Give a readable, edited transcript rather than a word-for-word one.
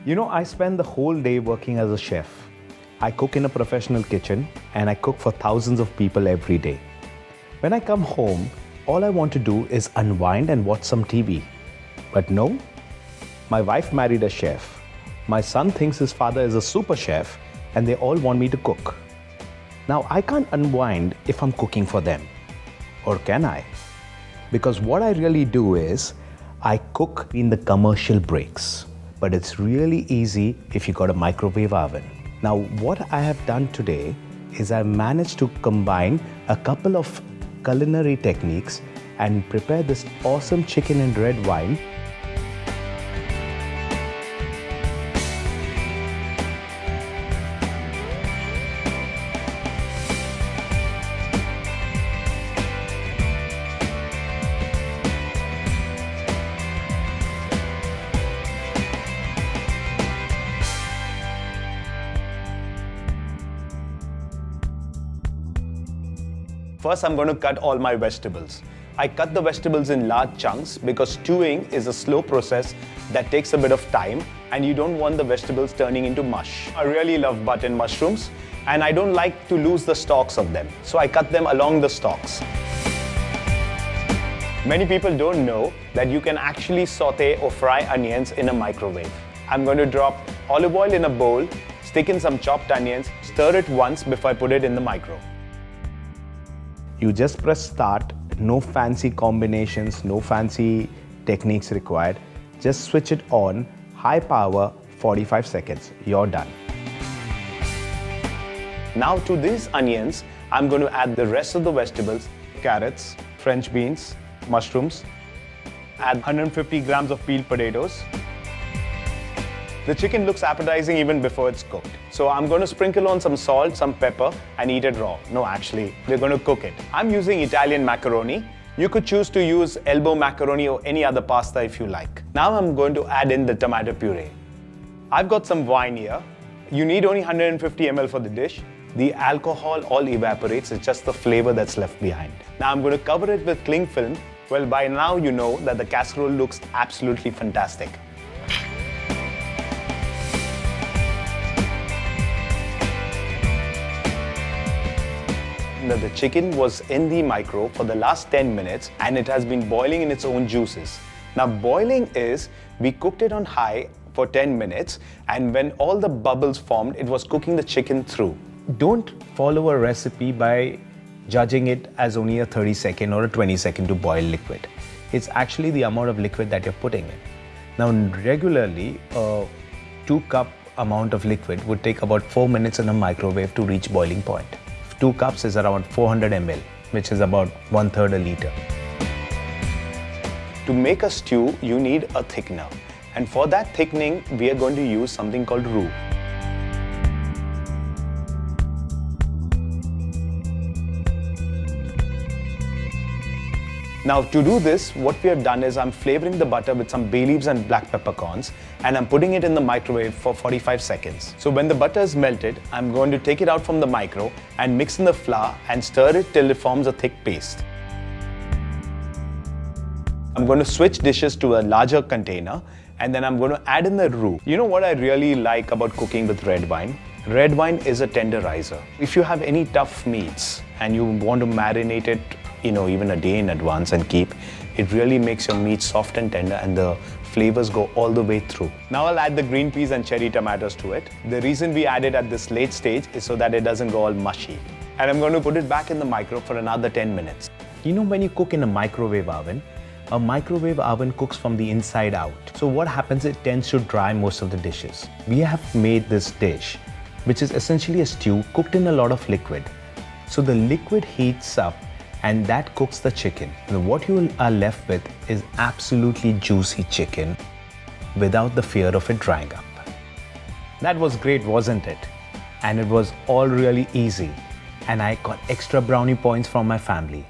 You know, I spend the whole day working as a chef. I cook in a professional kitchen and I cook for thousands of people every day. When I come home, all I want to do is unwind and watch some TV. But no, my wife married a chef. My son thinks his father is a super chef and they all want me to cook. Now, I can't unwind if I'm cooking for them. Or can I? Because what I really do is, I cook in the commercial breaks. But it's really easy if you got a microwave oven. Now, what I have done today is I managed to combine a couple of culinary techniques and prepare this awesome chicken and red wine. First, I'm going to cut all my vegetables. I cut the vegetables in large chunks because stewing is a slow process that takes a bit of time and you don't want the vegetables turning into mush. I really love button mushrooms and I don't like to lose the stalks of them, so I cut them along the stalks. Many people don't know that you can actually saute or fry onions in a microwave. I'm going to drop olive oil in a bowl, stick in some chopped onions, stir it once before I put it in the micro. You just press start, no fancy combinations, no fancy techniques required. Just switch it on, high power, 45 seconds, you're done. Now to these onions, I'm going to add the rest of the vegetables, carrots, French beans, mushrooms, add 150 grams of peeled potatoes. The chicken looks appetizing even before it's cooked. So I'm going to sprinkle on some salt, some pepper and eat it raw. No, actually, we're going to cook it. I'm using Italian macaroni. You could choose to use elbow macaroni or any other pasta if you like. Now I'm going to add in the tomato puree. I've got some wine here. You need only 150 ml for the dish. The alcohol all evaporates, it's just the flavor that's left behind. Now I'm going to cover it with cling film. Well, by now you know that the casserole looks absolutely fantastic. The chicken was in the micro for the last 10 minutes and it has been boiling in its own juices. Now boiling is, we cooked it on high for 10 minutes and when all the bubbles formed, it was cooking the chicken through. Don't follow a recipe by judging it as only a 30-second or a 20-second to boil liquid. It's actually the amount of liquid that you're putting in. Now regularly, a 2-cup amount of liquid would take about 4 minutes in a microwave to reach boiling point. 2 cups is around 400 ml, which is about 1/3 a liter. To make a stew, you need a thickener. And for that thickening, we are going to use something called roux. Now to do this, what we have done is I'm flavoring the butter with some bay leaves and black peppercorns and I'm putting it in the microwave for 45 seconds. So when the butter is melted, I'm going to take it out from the micro and mix in the flour and stir it till it forms a thick paste. I'm going to switch dishes to a larger container and then I'm going to add in the roux. You know what I really like about cooking with red wine? Red wine is a tenderizer. If you have any tough meats and you want to marinate it, even a day in advance and keep, it really makes your meat soft and tender and the flavors go all the way through. Now I'll add the green peas and cherry tomatoes to it. The reason we add it at this late stage is so that it doesn't go all mushy. And I'm going to put it back in the micro for another 10 minutes. You know, when you cook in a microwave oven cooks from the inside out. So what happens, it tends to dry most of the dishes. We have made this dish, which is essentially a stew cooked in a lot of liquid. So the liquid heats up and that cooks the chicken. And what you are left with is absolutely juicy chicken without the fear of it drying up. That was great, wasn't it? And it was all really easy. And I got extra brownie points from my family.